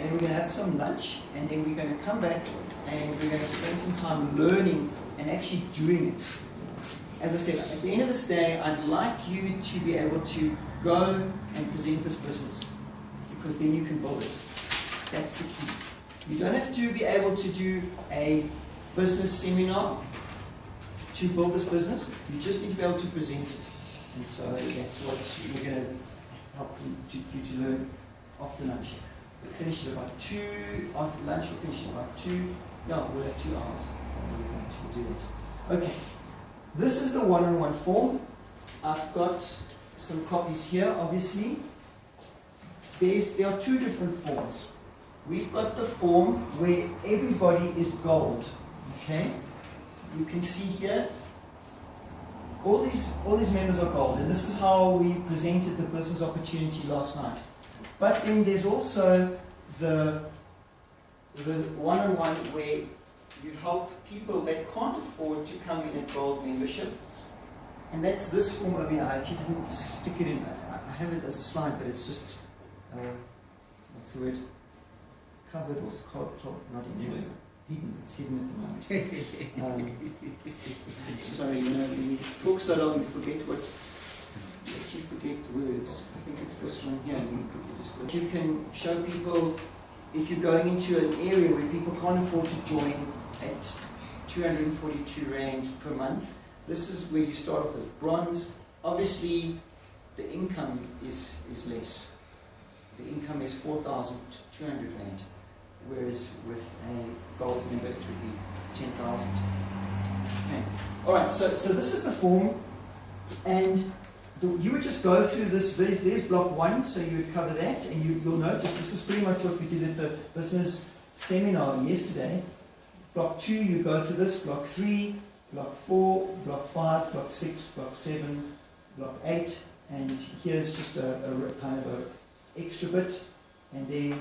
then we're going to have some lunch, and then we're going to come back and we're going to spend some time learning and actually doing it. As I said, at the end of this day, I'd like you to be able to go and present this business, because then you can build it. That's the key. You don't have to be able to do a business seminar to build this business. You just need to be able to present it. And so that's what we're going to help you to learn after lunch. We'll finish at about 2. After lunch, we'll finish at about 2. Yeah, we'll have 2 hours. We'll do that. Okay. This is the one-on-one form. I've got some copies here, obviously. There are 2 different forms. We've got the form where everybody is gold. Okay? You can see here, all these members are gold, and this is how we presented the business opportunity last night. But then there's also the one-on-one where you help people that can't afford to come in at gold membership, and that's this form over here. I actually didn't stick it in. I have it as a slide, but it's just what's the word? Covered or not in hidden. It's hidden at the moment. Sorry, you talk so long you forget what. You actually forget words. I think it's this one here. You can show people, if you're going into an area where people can't afford to join at 242 Rand per month, this is where you start off with bronze. Obviously, the income is less. The income is 4,200 Rand, whereas with a gold member it would be 10,000. Okay. Alright, so this is the form, and you would just go through this. There's block 1, so you would cover that, and you'll notice this is pretty much what we did at the business seminar yesterday. Block 2, you go through this. Block 3, block 4, block 5, block 6, block 7, block 8, and here's just a kind of an extra bit, and then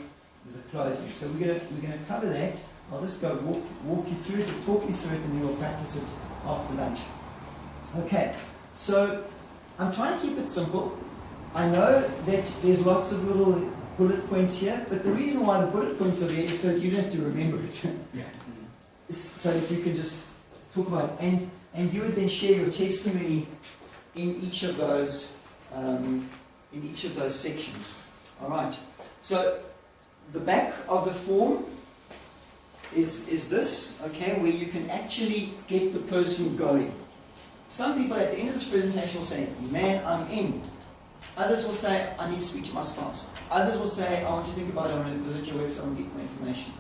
the closing. So we're going to cover that. I'll just go walk you through it, talk you through it, and then we'll practice it after lunch. Okay, so I'm trying to keep it simple. I know that there's lots of little bullet points here, but the reason why the bullet points are there is so that you don't have to remember it. Yeah. So that you can just talk about it. And you would then share your testimony in each of those sections. All right. So the back of the form is this, okay, where you can actually get the person going. Some people at the end of this presentation will say, man, I'm in. Others will say, I need to speak to my spouse. Others will say, I want to think about it, I want to visit your website and get more information.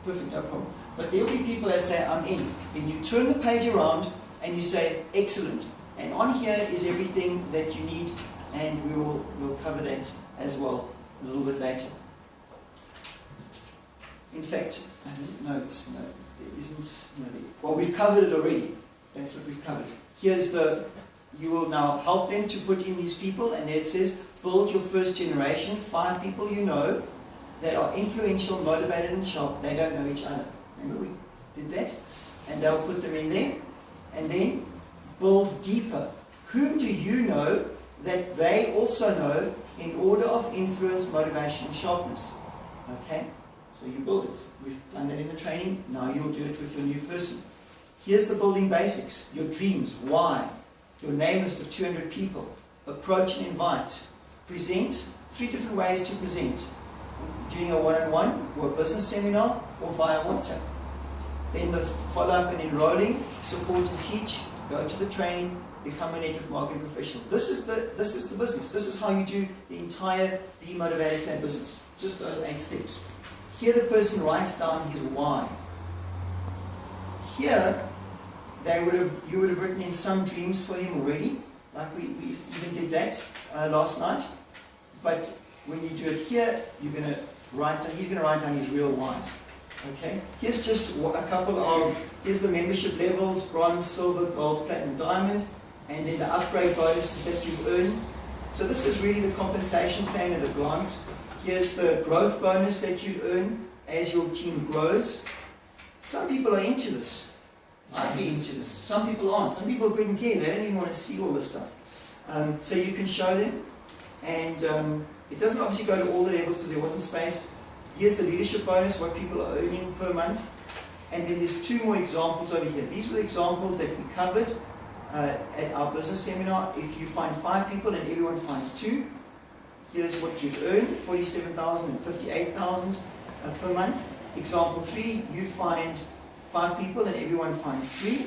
Perfect, no problem. But there will be people that say, I'm in. Then you turn the page around and you say, excellent. And on here is everything that you need, and we'll cover that as well a little bit later. In fact, I don't know, there isn't, well, we've covered it already. That's what we've covered. Here's you will now help them to put in these people, and there it says, build your first generation, 5 people you know that are influential, motivated, and sharp. They don't know each other. Remember we did that? And they'll put them in there. And then build deeper. Whom do you know that they also know in order of influence, motivation, and sharpness? Okay? So you build it. We've done that in the training. Now you'll do it with your new person. Here's the building basics. Your dreams. Why? Your name list of 200 people. Approach and invite. Present. 3 different ways to present. Doing a one-on-one, or a business seminar, or via WhatsApp. Then the follow-up and enrolling, support and teach, go to the training, become a network marketing professional. This is the business. This is how you do the entire Be Motivated Plan business. Just those 8 steps. Here the person writes down his why. Here, you would have written in some dreams for him already, like we even did that last night. But when you do it here, he's going to write down his real whys. Okay? Here's just a couple of, here's the membership levels, bronze, silver, gold, platinum, diamond, and then the upgrade bonuses that you earn. So this is really the compensation plan at a glance. Here's the growth bonus that you earn as your team grows. Some people are into this. I'd be into this. Some people aren't. Some people couldn't care. They don't even want to see all this stuff. So you can show them. And it doesn't obviously go to all the levels because there wasn't space. Here's the leadership bonus, what people are earning per month. And then there's 2 more examples over here. These were the examples that we covered at our business seminar. If you find 5 people and everyone finds 2, here's what you'd earn, 47,000 and 58,000 per month. Example 3, you find 5 people and everyone finds 3.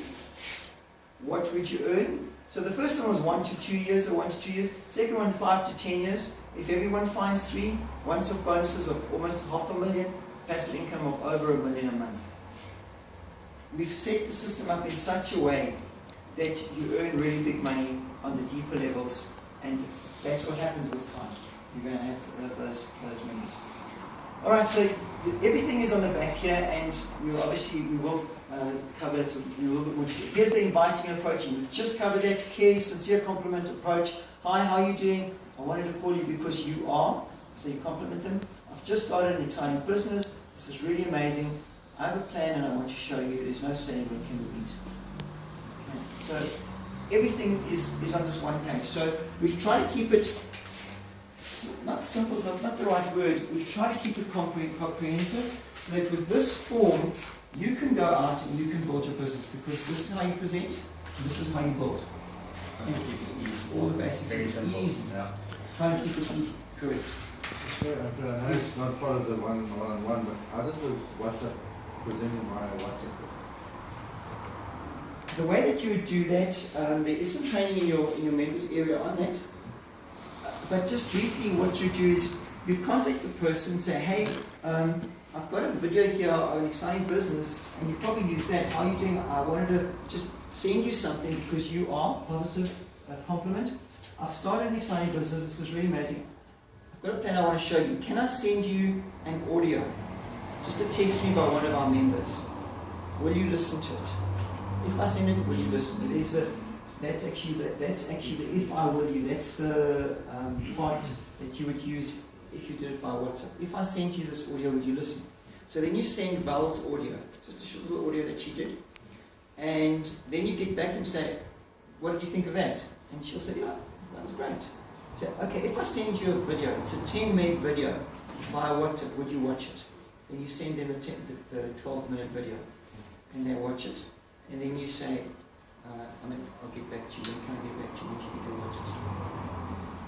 What would you earn? So the first one was 1 to 2 years or 1 to 2 years. Second one 5 to 10 years. If everyone finds 3, once-off bonuses of almost $500,000, passive income of over $1 million a month. We've set the system up in such a way that you earn really big money on the deeper levels, and that's what happens with time. You're going to have those members. Alright, so everything is on the back here, and we will cover it in a little bit more detail. Here's the inviting and approaching. We've just covered that. Care, sincere compliment, approach. Hi, how are you doing? I wanted to call you because you are. So you compliment them. I've just started an exciting business. This is really amazing. I have a plan and I want to show you. There's no saying what can we eat. Okay. So everything is on this one page. So we've tried to keep it, not simple, is not the right word. We've tried to keep it comprehensive so that with this form, you can go out and you can build your business, because this is how you present and this is how you build. All the basics is easy. Yeah. Try and keep it easy. Correct. Sure, I know it's not part of the one-on-one, but how does the WhatsApp present in my WhatsApp? The way that you would do that, there is some training in your members area on that. But just briefly, what you do is you contact the person and say, hey, I've got a video here of an exciting business, and you probably use that. How are you doing? I wanted to just send you something because you are positive compliment. I've started an exciting business. This is really amazing. I've got a plan I want to show you. Can I send you an audio? Just a test me by one of our members. Will you listen to it? If I send it, will you listen? That's actually the if I will you. That's the part that you would use if you did it by WhatsApp. If I sent you this audio, would you listen? So then you send Val's audio, just a short little audio that she did, and then you get back and say, what did you think of that? And she'll say, yeah, that was great. So, okay, if I send you a video, it's a 10-minute video via WhatsApp, would you watch it? Then you send them the 12-minute video, and they watch it. And then you say, I'll get back to you. When can I get back to you? When do you think I'll watch this story?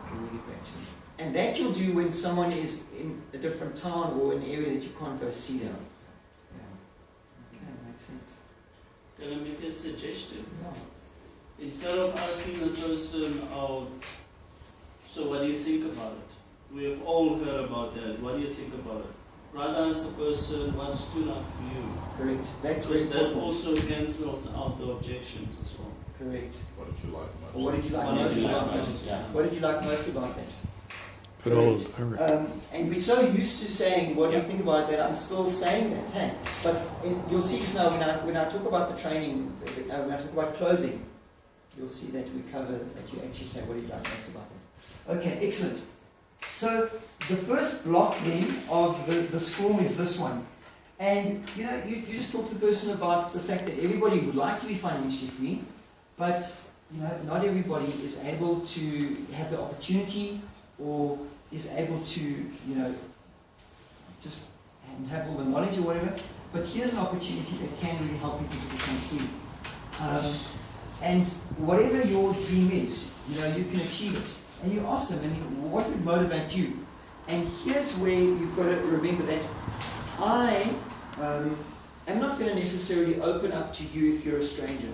Can you get back to me? And that you'll do when someone is in a different town or an area that you can't go see them. Yeah. Okay, makes sense. Can I make a suggestion? Yeah. Instead of asking the person, so what do you think about it? We have all heard about that. What do you think about it? Rather ask the person, what stood out for you? Correct. That's very because that important. also cancels out the objections as well. Correct. What did you like most? Or what did you like most about that? What did you like most about that? And we're so used to saying, what do you think about that? I'm still saying that, hey? But you'll see just now when I talk about the training, when I talk about closing, you'll see that we cover that you actually say, what do you like most about that? Okay, excellent. So the first block then of this form is this one. And you just talk to the person about the fact that everybody would like to be financially free, but not everybody is able to have the opportunity or is able to just have all the knowledge or whatever. But here's an opportunity that can really help people to become free. And whatever your dream is, you can achieve it. And you ask them, and what would motivate you? And here's where you've got to remember that I am not going to necessarily open up to you if you're a stranger.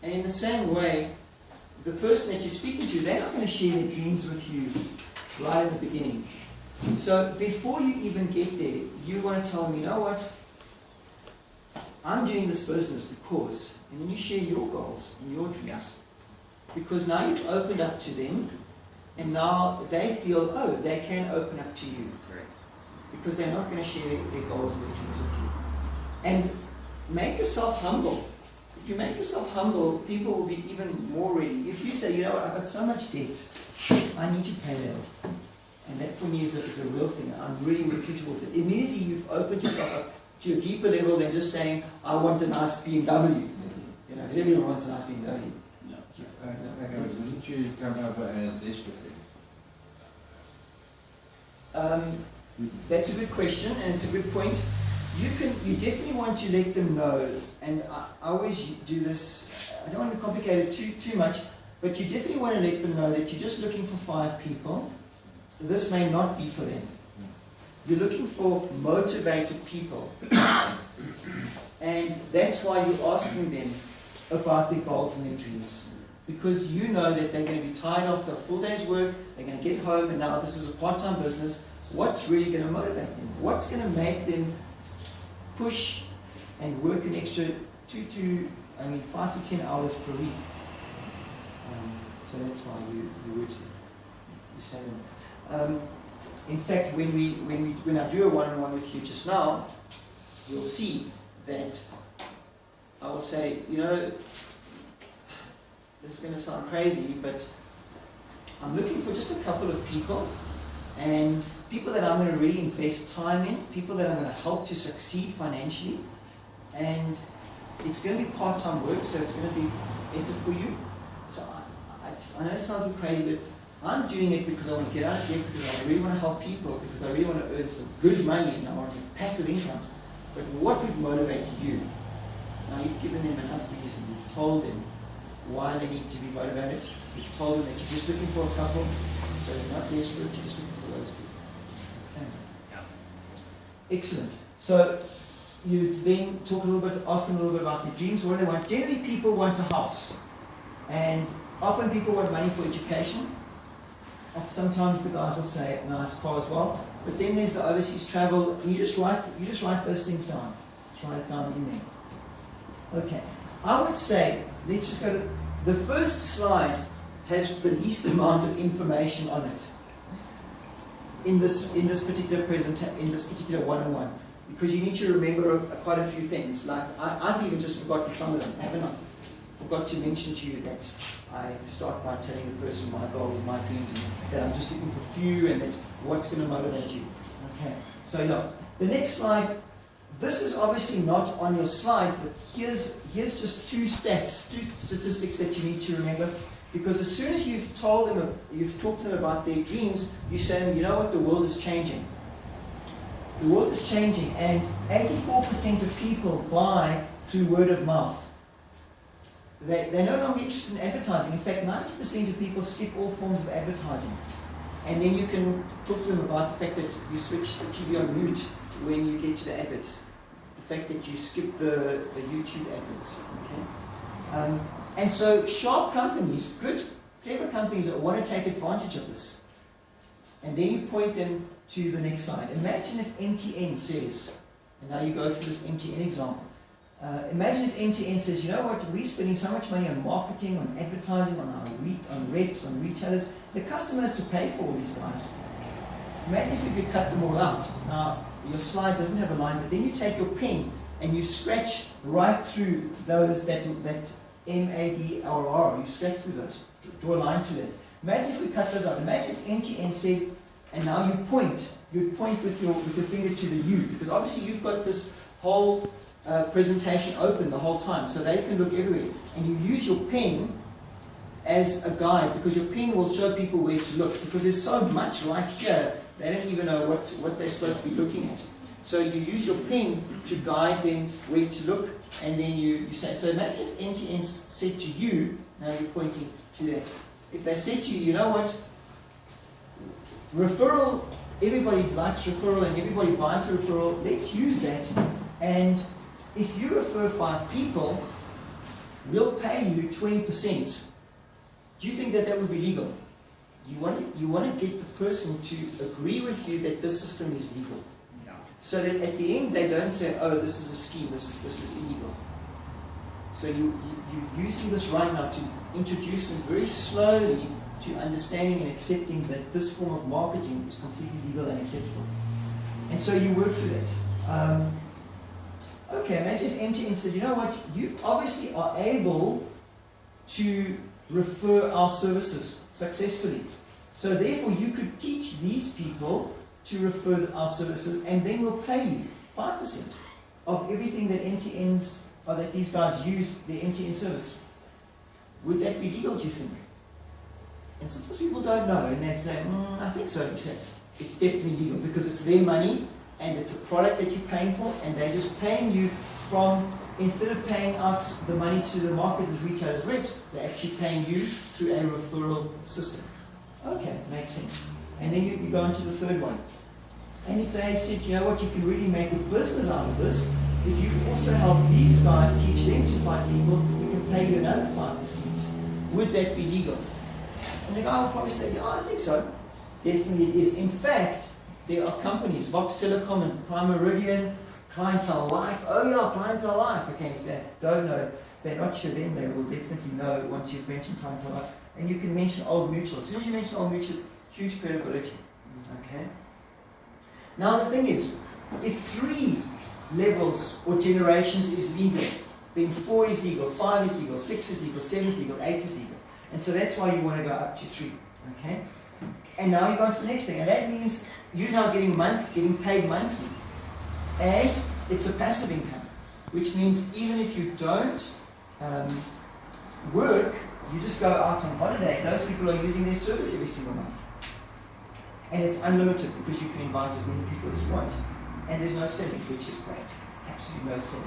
And in the same way, the person that you're speaking to, they're not going to share their dreams with you right in the beginning. So before you even get there, you want to tell them, you know what? I'm doing this business because, and then you share your goals and your dreams. Because now you've opened up to them, and now they feel, oh, they can open up to you. Correct. Because they're not going to share their goals and their dreams with you. And make yourself humble. If you make yourself humble, people will be even more ready. If you say, you know what, I've got so much debt, I need to pay that off. And that for me is a real thing. I'm really reputable with it. Immediately you've opened yourself up to a deeper level than just saying, I want a nice BMW. Because everyone wants a nice BMW. Wouldn't you come over as desperate then? That's a good question, and it's a good point. You definitely want to let them know, and I always do this. I don't want to complicate it too much, but you definitely want to let them know that you're just looking for 5 people. This may not be for them. You're looking for motivated people, and that's why you're asking them about their goals and their dreams, because you know that they're going to be tired after a full day's work. They're going to get home, and now this is a part-time business. What's really going to motivate them? What's going to make them push and work an extra 5 to 10 hours per week? So that's why you say them. In fact, when I do a one-on-one with you just now, you'll see that I will say, this is going to sound crazy, but I'm looking for just a couple of people, and people that I'm going to really invest time in, people that I'm going to help to succeed financially, and it's going to be part-time work, so it's going to be effort for you. So I know it sounds a bit crazy, but I'm doing it because I want to get out of debt, because I really want to help people, because I really want to earn some good money, and I want to get passive income. But what would motivate you? Now you've given them enough reason. You've told them why they need to be motivated. You've told them that you're just looking for a couple, so you're not desperate, you're just looking for those people. Okay. Yeah. Excellent. So you then talk a little bit, ask them a little bit about their dreams, what do they want. Generally people want a house, and often people want money for education. Sometimes the guys will say a nice car as well, but then there's the overseas travel. You just write those things down. Just write it down in there. Okay, I would say let's just go to the first slide. Has the least amount of information on it in this particular in this particular one-on-one, because you need to remember quite a few things. Like I've even just forgotten some of them, haven't I? Forgot to mention to you that I start by telling the person my goals and my dreams, and that I'm just looking for few, and that's what's going to motivate you. Okay, so yeah, the next slide. This is obviously not on your slide, but here's just two statistics that you need to remember. Because as soon as you've talked to them about their dreams, you say, you know what, the world is changing. The world is changing, and 84% of people buy through word of mouth. They're no longer interested in advertising. In fact, 90% of people skip all forms of advertising. And then you can talk to them about the fact that you switch the TV on mute when you get to the adverts. The fact that you skip the YouTube adverts. Okay? And so sharp companies, good, clever companies that want to take advantage of this. And then you point them to the next slide. Imagine if MTN says, and now you go through this MTN example. Imagine if MTN says, you know what, we're spending so much money on marketing, on advertising, on reps, on retailers. The customer has to pay for all these guys. Imagine if you could cut them all out. Now, your slide doesn't have a line, but then you take your pen and you scratch right through those that MADRR, you scratch through those, draw a line through that. Imagine if we cut those out. Imagine if MTN said, and now you point with your finger to the U, because obviously you've got this whole presentation open the whole time, so they can look everywhere. And you use your pen as a guide, because your pen will show people where to look, because there's so much right here, they don't even know what they're supposed to be looking at. So you use your pen to guide them where to look, and then you say, so imagine if MTN said to you, now you're pointing to that, if they said to you, you know what, referral, everybody likes referral and everybody buys the referral, let's use that, and if you refer 5 people, we'll pay you 20%. Do you think that would be legal? You want to get the person to agree with you that this system is legal. So that at the end they don't say, oh, this is a scheme, this is illegal. So you're using this right now to introduce them very slowly to understanding and accepting that this form of marketing is completely legal and acceptable. And so you work through that. Okay, imagine if MTN said, you know what, you obviously are able to refer our services successfully. So therefore you could teach these people to refer our services, and then we'll pay you 5% of everything that that these guys use their MTN service. Would that be legal, do you think? And sometimes people don't know, and they say, I think so, accept. it's definitely legal because it's their money and it's a product that you're paying for, and they're just paying you from, instead of paying out the money to the marketers, retailers, reps, they're actually paying you through a referral system. Okay, makes sense. And then you go into the third one. And if they said, you know what, you can really make a business out of this, if you also help these guys teach them to find people, we can pay you another 5%. Would that be legal? And the guy will probably say, yeah, I think so. Definitely it is. In fact, there are companies, Vox Telecom and Prime Meridian, Clientele Life. Oh yeah, Clientele Life. Okay, if they don't know, they're not sure, then they will definitely know once you've mentioned Clientele Life. And you can mention Old Mutual. As soon as you mention Old Mutual, huge credibility. Okay. Now the thing is, if 3 levels or generations is legal, then 4 is legal, 5 is legal, 6 is legal, 7 is legal, 8 is legal. And so that's why you want to go up to 3. Okay? And now you go on to the next thing, and that means you're now getting paid monthly. And it's a passive income, which means even if you don't work, you just go out on holiday, those people are using their service every single month. And it's unlimited because you can invite as many people as you want. And there's no selling, which is great. Absolutely no selling.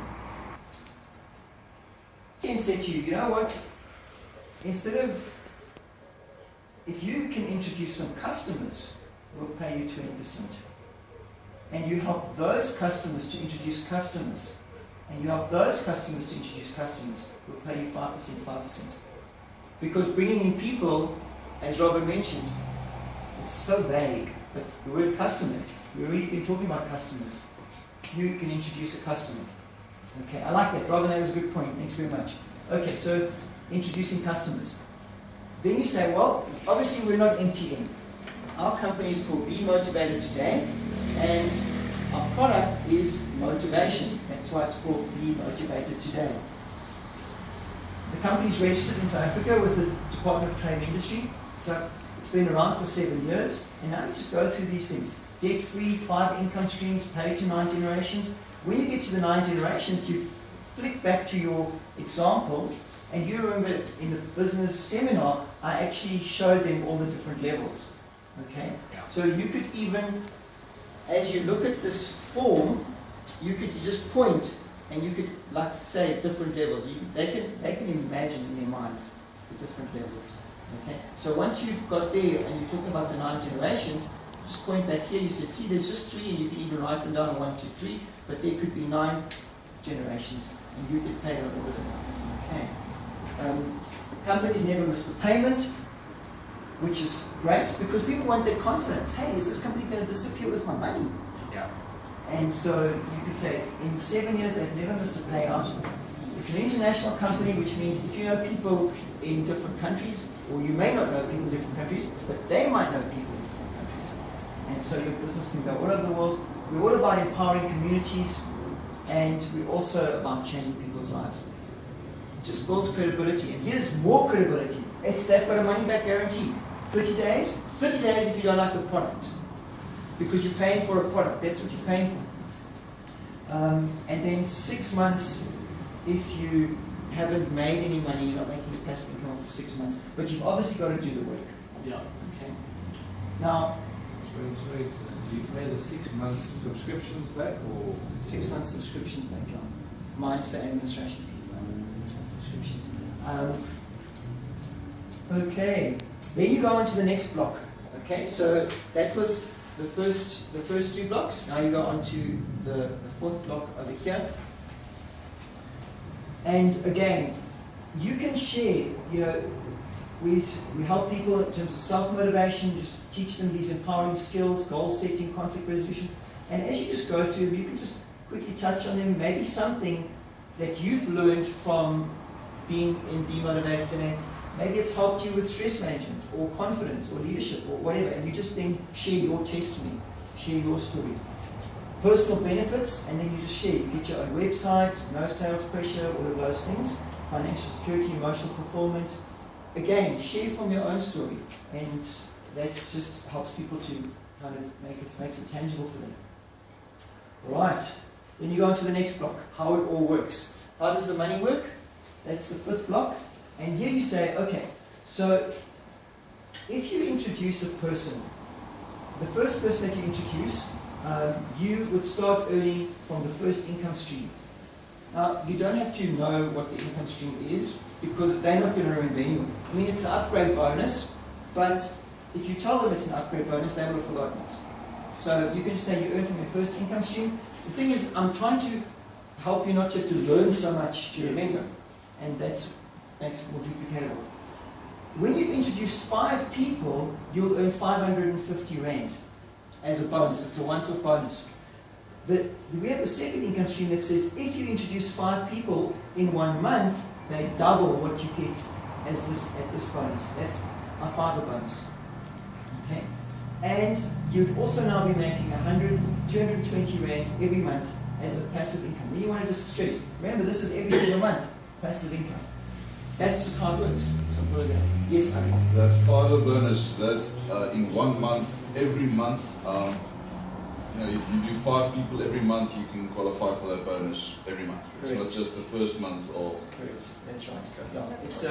Jen said to you, you know what? Instead of, if you can introduce some customers, we'll pay you 20%. And you help those customers to introduce customers. And you help those customers to introduce customers, we'll pay you 5%. Because bringing in people, as Robert mentioned, it's so vague, but the word customer, we've already been talking about customers. You can introduce a customer. Okay, I like that. Robin, that was a good point. Thanks very much. Okay, so introducing customers. Then you say, well, obviously we're not MTM. Our company is called Be Motivated Today, and our product is motivation. That's why it's called Be Motivated Today. The company is registered in South Africa with the Department of Trade and Industry. So it's been around for 7 years, and now you just go through these things. Debt-free, 5 income streams, paid to 9 generations. When you get to the 9 generations, you flick back to your example, and you remember in the business seminar, I actually showed them all the different levels. Okay? Yeah. So you could even, as you look at this form, you could just point, and you could, like say, at different levels. They can imagine in their minds the different levels. Okay? So once you've got there, and you're talking about the 9 generations, just point back here, you said, see, there's just 3, and you can even write them down, 1, 2, 3, but there could be 9 generations, and you get paid on all of them. Okay. Companies never miss the payment, which is great, because people want that confidence. Hey, is this company going to disappear with my money? Yeah. And so you could say, in 7 years, they've never missed a payout. It's an international company, which means if you know people in different countries, or you may not know people in different countries, but they might know people in different countries. And so your business can go all over the world. We're all about empowering communities, and we're also about changing people's lives. It just builds credibility. And here's more credibility. If they've got a money-back guarantee. 30 days? 30 days if you don't like the product. Because you're paying for a product. That's what you're paying for. And then 6 months if you haven't made any money, you're not making a passive income for 6 months. But you've obviously got to do the work. Yeah. Okay. Now, So do you pay the 6 months subscriptions back, or 6 months subscriptions back, John. Minus the administration fee. 6 months subscriptions. Okay. Then you go on to the next block. Okay, so that was the first 3 blocks. Now you go on to the 4th block over here. And again, you can share, we help people in terms of self-motivation, just teach them these empowering skills, goal setting, conflict resolution. And as you just go through them, you can just quickly touch on them, maybe something that you've learned from being in Be Motivated Today. Maybe it's helped you with stress management, or confidence, or leadership, or whatever. And you just then share your testimony, share your story. Personal benefits, and then you just share. You get your own website, no sales pressure, all of those things. Financial security, emotional fulfillment. Again, share from your own story, and that just helps people to kind of makes it tangible for them. Right. Then you go on to the next block, how it all works. How does the money work? That's the 5th block. And here you say, okay, so if you introduce a person the first person that you introduce, you would start earning from the first income stream. Now, you don't have to know what the income stream is, because they're not going to remember anyway. I mean, it's an upgrade bonus, but if you tell them it's an upgrade bonus, they will have forgotten it. So you can just say you earn from your first income stream. The thing is, I'm trying to help you not to have to learn so much to remember, and that makes it more duplicatable. When you've introduced 5 people, you'll earn 550 Rand as a bonus. It's a once-off bonus. We have a second income stream that says if you introduce 5 people in 1 month, they double what you get at this bonus. That's a 5 bonus. Okay? And you'd also now be making 220 Rand every month as a passive income. And you want to just stress, remember this is every single month, passive income. That's just how it works. Simple as that. Yes, Ari? That fiber bonus, that in 1 month, every month, if you do 5 people every month, you can qualify for that bonus every month. It's not just the first month or... Correct, that's right. Yeah. It's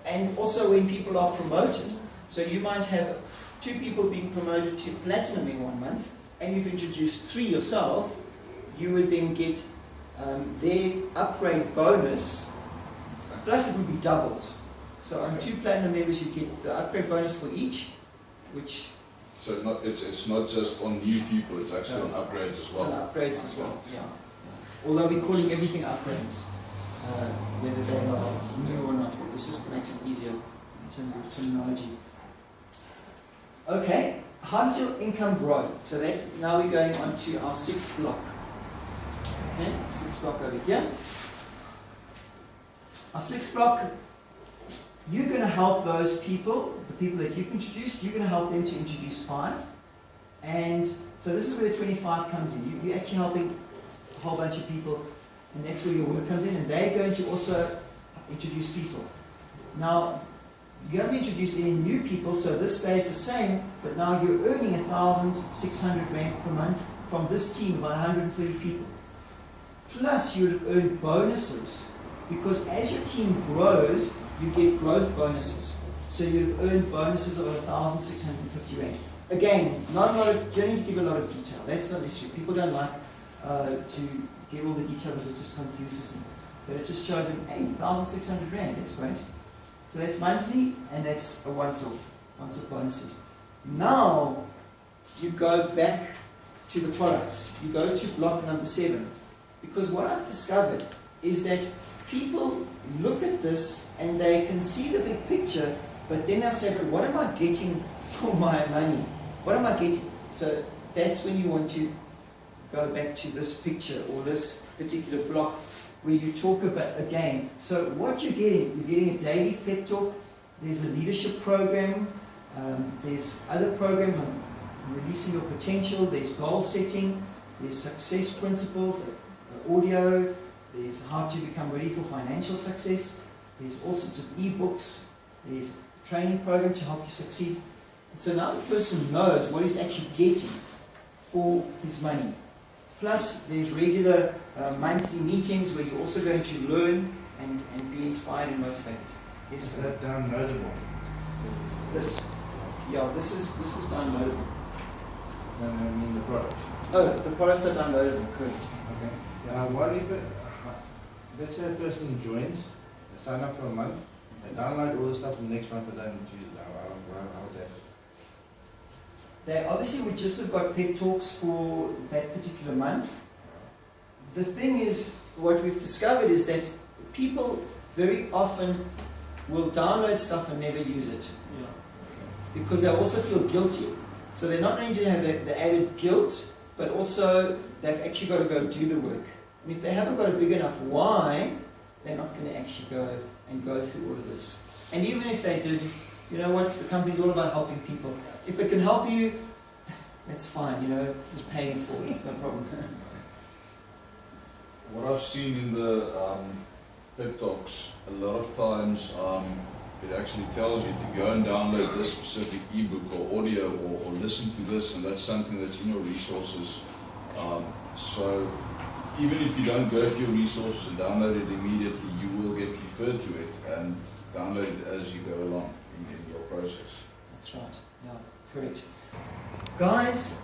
and also when people are promoted, so you might have 2 people being promoted to platinum in 1 month, and you've introduced 3 yourself, you would then get their upgrade bonus, plus it would be doubled. So on 2 platinum members, you get the upgrade bonus for each, which... So it's not just on new people, it's actually on upgrades as well. It's on upgrades as well, yeah. Although we're calling everything upgrades, whether they are new or not. This just makes it easier in terms of terminology. Okay, how does your income grow? So that now we're going on to our 6th block. Okay, 6th block over here. Our 6th block, you're going to help those people, the people that you've introduced, you're going to help them to introduce 5. And so this is where the 25 comes in. You're actually helping a whole bunch of people, and that's where your work comes in, and they're going to also introduce people. Now, you haven't introduced any new people, so this stays the same, but now you're earning 1,600 Rand per month from this team by 130 people. Plus, you'll earn bonuses, because as your team grows, you get growth bonuses. So you'll earn bonuses of 1,650 Rand. Again, not a lot of, you don't need to give a lot of detail. That's not necessary. People don't like to give all the detail because it just confuses them. But it just shows them, hey, 1,600 Rand, that's great. So that's monthly, and that's a once-off bonuses. Now, you go back to the products. You go to block number 7. Because what I've discovered is that people look at this and they can see the big picture, but then they'll say, but what am I getting for my money? What am I getting? So that's when you want to go back to this picture or this particular block where you talk about, again, so what you're getting a daily pep talk, there's a leadership program, there's other programs on releasing your potential, there's goal setting, there's success principles, audio, there's how to become ready for financial success, there's all sorts of e-books, there's a training program to help you succeed. And so now the person knows what he's actually getting for his money. Plus, there's regular monthly meetings where you're also going to learn and be inspired and motivated. Yes, Is that downloadable? this is downloadable. No, I mean the product. Oh, the products are downloadable, correct. Okay. What if let's say a person joins, they sign up for a month, they download all the stuff, and the next month they don't use it. How would that? They obviously would just have got pep talks for that particular month. The thing is, what we've discovered is that people very often will download stuff and never use it. Yeah. Because they also feel guilty. So they not only have the added guilt, but also they've actually got to go do the work. And if they haven't got a big enough why, they're not going to actually go through all of this. And even if they did, you know what, the company's all about helping people. If it can help you, that's fine, just paying for it, it's no problem. What I've seen in the pep talks, a lot of times it actually tells you to go and download this specific ebook or audio or listen to this, and that's something that's in your resources. So even if you don't go to your resources and download it immediately, you will get referred to it and download it as you go along in your process. That's right, yeah, correct. Guys,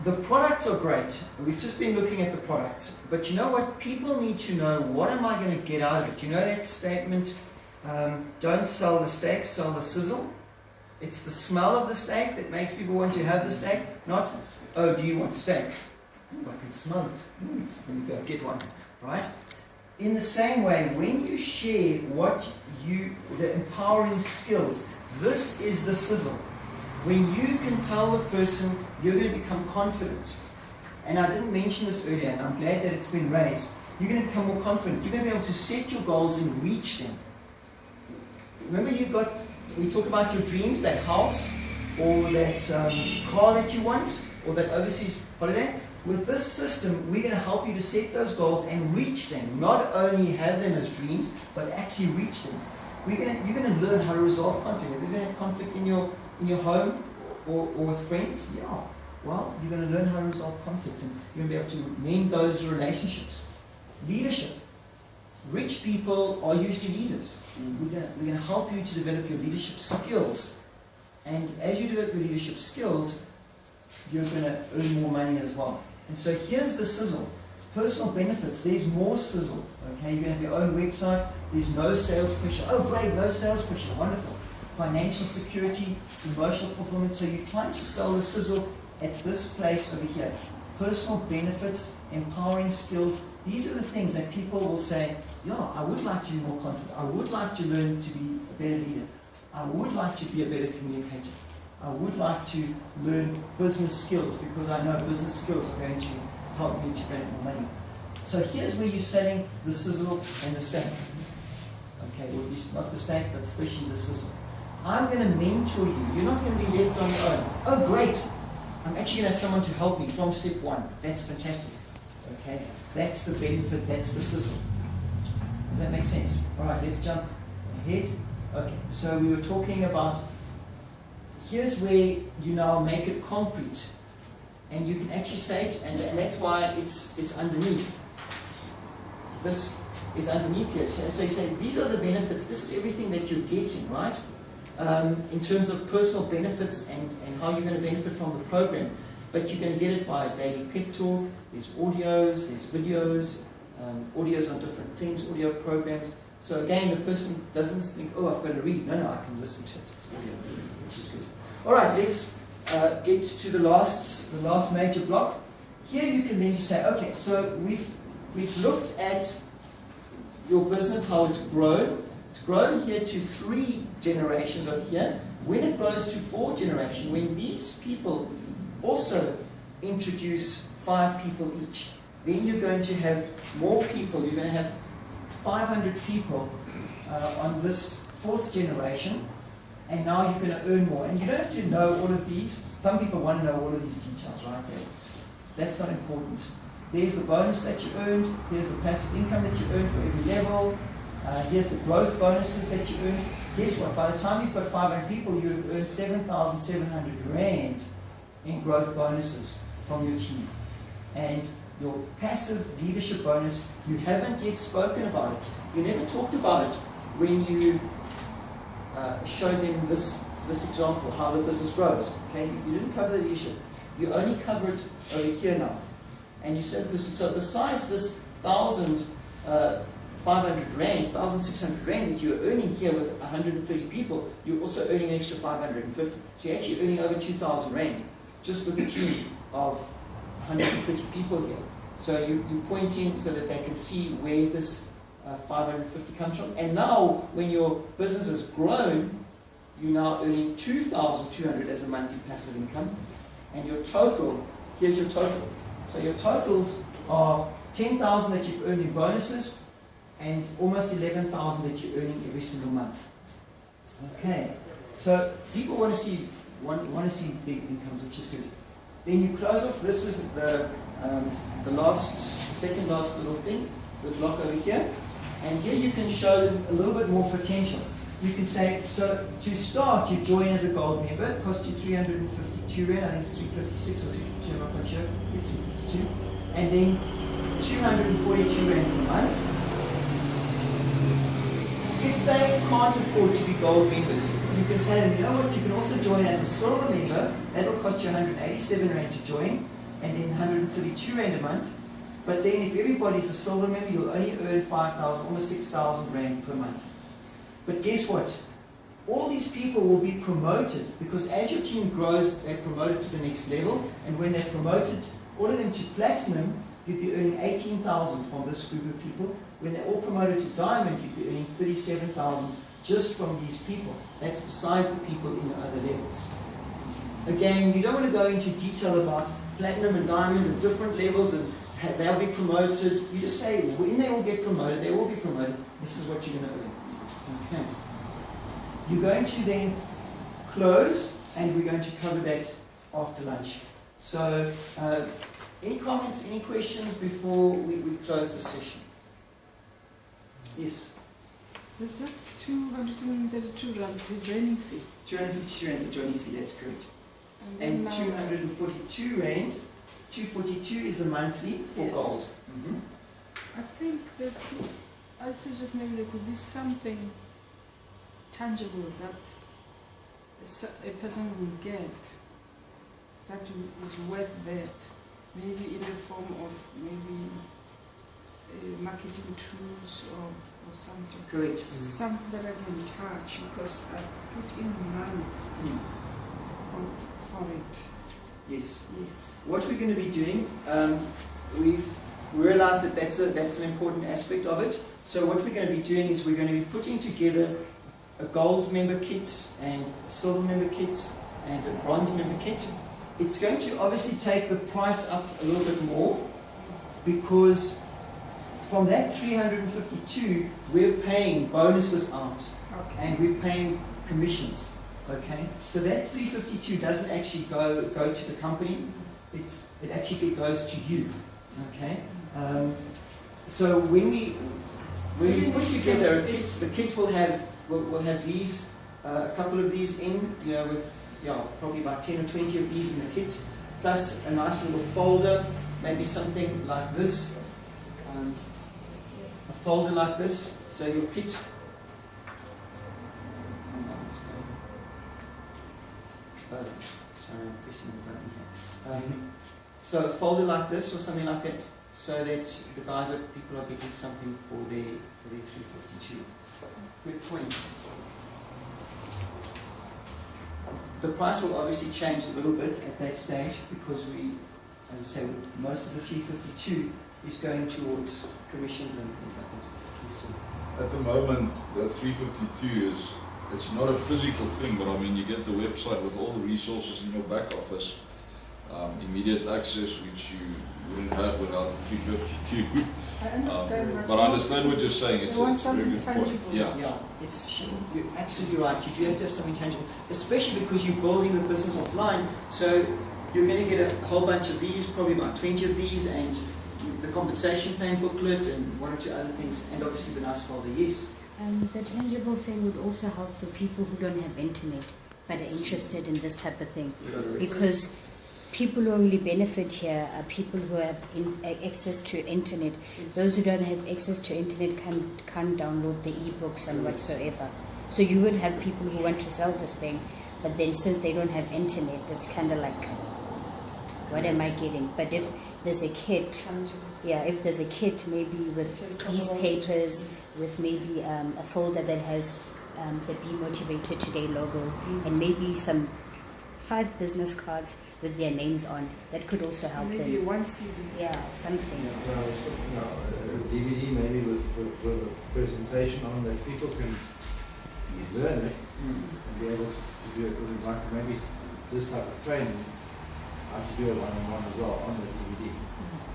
the products are great. We've just been looking at the products. But you know what? People need to know, what am I going to get out of it? You know that statement, don't sell the steak, sell the sizzle? It's the smell of the steak that makes people want to have the steak, not, oh, do you want a steak? Ooh, I can smell it. Let me go get one, right? In the same way, when you share the empowering skills, this is the sizzle. When you can tell the person, you're going to become confident. And I didn't mention this earlier, and I'm glad that it's been raised. You're going to become more confident. You're going to be able to set your goals and reach them. Remember we talked about your dreams, that house, or that car that you want, or that overseas holiday. With this system, we're going to help you to set those goals and reach them. Not only have them as dreams, but actually reach them. You're going to learn how to resolve conflict. Are you going to have conflict in your home or with friends? Yeah. Well, you're going to learn how to resolve conflict, and you're going to be able to mend those relationships. Leadership. Rich people are usually leaders. We're going to help you to develop your leadership skills. And as you develop your leadership skills, you're going to earn more money as well. And so here's the sizzle. Personal benefits, there's more sizzle. Okay, you're going to have your own website. There's no sales pressure. Oh, great, no sales pressure. Wonderful. Financial security, emotional fulfillment. So you're trying to sell the sizzle at this place over here. Personal benefits, empowering skills. These are the things that people will say, yeah, I would like to be more confident. I would like to learn to be a better leader. I would like to be a better communicator. I would like to learn business skills because I know business skills are going to help me to make more money. So here's where you're selling the sizzle and the steak. Okay, or at least not the steak, but especially the sizzle. I'm going to mentor you. You're not going to be left on your own. Oh, great. I'm actually going to have someone to help me from step one. That's fantastic. Okay, that's the benefit, that's the sizzle. Does that make sense? All right, let's jump ahead. Okay, so we were talking about, here's where you now make it concrete. And you can actually say it, and that's why it's underneath. This is underneath here. So you say, these are the benefits, this is everything that you're getting, right? In terms of personal benefits and how you're going to benefit from the program. But you're going to get it via daily pep talk, there's audios, there's videos, audios on different things, audio programs. So again, the person doesn't think, oh, I've got to read. No, I can listen to it. It's audio, which is good. All right, let's get to the last major block. Here you can then just say, okay, so we've looked at your business, how it's grown. It's grown here to 3 generations over here. When it grows to 4 generations, when these people also introduce 5 people each, then you're going to have more people. You're going to have 500 people on this 4th generation, and now you're going to earn more. And you don't have to know all of these. Some people want to know all of these details, right? That's not important. There's the bonus that you earned. Here's the passive income that you earned for every level. Here's the growth bonuses that you earned. Guess what? By the time you've got 500 people, you've earned 7,700 Rand in growth bonuses from your team. And your passive leadership bonus, you haven't yet spoken about it. You never talked about it when you showed them this example, how the business grows. Okay, you didn't cover the leadership. You only cover it over here now. And you said, so besides this 1,500 Rand, 1,600 Rand that you're earning here with 130 people, you're also earning an extra 550. So you're actually earning over 2,000 Rand just with a team of 150 people here. So you point in so that they can see where this 550 comes from. And now, when your business has grown, you're now earning 2,200 as a monthly passive income. And your total, here's your total. So your totals are 10,000 that you've earned in bonuses and almost 11,000 that you're earning every single month. Okay, so people want to see big incomes, which is good. Then you close off. This is the second last little thing, the block over here. And here you can show them a little bit more potential. You can say, so to start, you join as a gold member. It costs you 352 Rand. I think it's 356 or 352, I'm not quite sure. It's 352. And then 242 Rand per month. If if they can't afford to be gold members, you can say to them, you know what, you can also join as a silver member. That'll cost you 187 Rand to join, and then 132 Rand a month. But then if everybody's a silver member, you'll only earn 5,000, almost 6,000 Rand per month. But guess what? All these people will be promoted, because as your team grows, they're promoted to the next level, and when they're promoted, all of them to platinum, you'd be earning 18,000 from this group of people. When they're all promoted to diamond, you'd be earning 37,000 just from these people. That's beside the people in the other levels. Again, you don't want to go into detail about platinum and diamond at different levels and they'll be promoted. You just say, when they all get promoted, they will be promoted. This is what you're going to earn. Okay. You're going to then close, and we're going to cover that after lunch. So, any comments, any questions before we close the session? Yes? Is that 232 Rand, the joining fee? 252 Rand is the joining fee, that's correct. then And now- 242 Rand, 242 is the monthly for Yes. gold. I think that I suggest maybe there could be something tangible that a person will get that is worth that. Maybe in the form of maybe marketing tools or something. Correct. Something that I can touch because I put in money for it. Yes. Yes. What we're going to be doing, we've realized that that's an important aspect of it. So what we're going to be doing is we're going to be putting together a gold member kit and a silver member kit and a bronze member kit. It's going to obviously take the price up a little bit more, because from that 352 we're paying bonuses out Okay. and we're paying commissions. Okay, so that 352 doesn't actually go to the company. It actually goes to you. Okay, so when we put together a kit, the kit will have these a couple of these in, with probably about 10 or 20 of these in the kit, plus a nice little folder, maybe something like this, a folder like this. So your kit. Sorry, I'm pressing the button here. So a folder like this or something like that, so that people are getting something for their 352. Good point. The price will obviously change a little bit at that stage, because as I say, most of the 352 is going towards commissions and things like that. At the moment, the 352 it's not a physical thing, but I mean, you get the website with all the resources in your back office, immediate access, which you wouldn't have without the 352. I understand, But I understand what you're saying. It's You want a very good something point. tangible. Yeah. You're absolutely right. You do have to have something tangible, especially because you're building the business offline. So you're going to get a whole bunch of these, probably about 20 of these, and the compensation plan booklet and one or two other things, and obviously the nice folder. Yes. The tangible thing would also help for people who don't have internet but are interested in this type of thing, because people who only benefit here are people who have access to internet. Those who don't have access to internet can't download the ebooks and whatsoever. So you would have people who want to sell this thing, but then since they don't have internet, it's kind of like, what am I getting? But if there's a kit, if there's a kit maybe with these papers, with maybe a folder that has the Be Motivated Today logo, and maybe some 5 business cards with their names on, that could also help Maybe them. one CD. Yeah, something. A DVD maybe with a presentation on that people can learn it and be able to do it with like maybe this type of training, how to do it one-on-one as well on the DVD.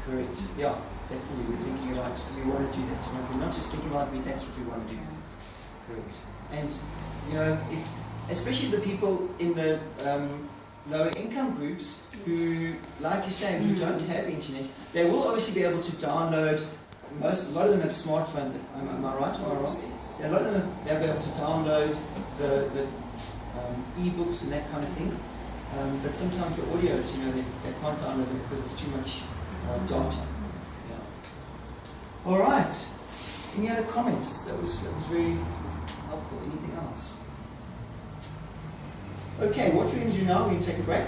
Correct. Yeah, definitely. We're thinking about, we want to do that. We're not just thinking about it, that's what we want to do. Correct. And, if, especially the people in the lower income groups who, like you say, who don't have internet, they will obviously be able to download. A lot of them have smartphones. Am I right? Am I wrong? Yeah, a lot of them, they'll be able to download the e-books and that kind of thing. But sometimes the audios, they can't download them because it's too much data. Yeah. All right. Any other comments? That was very helpful. Anything else? Okay, what we're going to do now, we're going to take a break.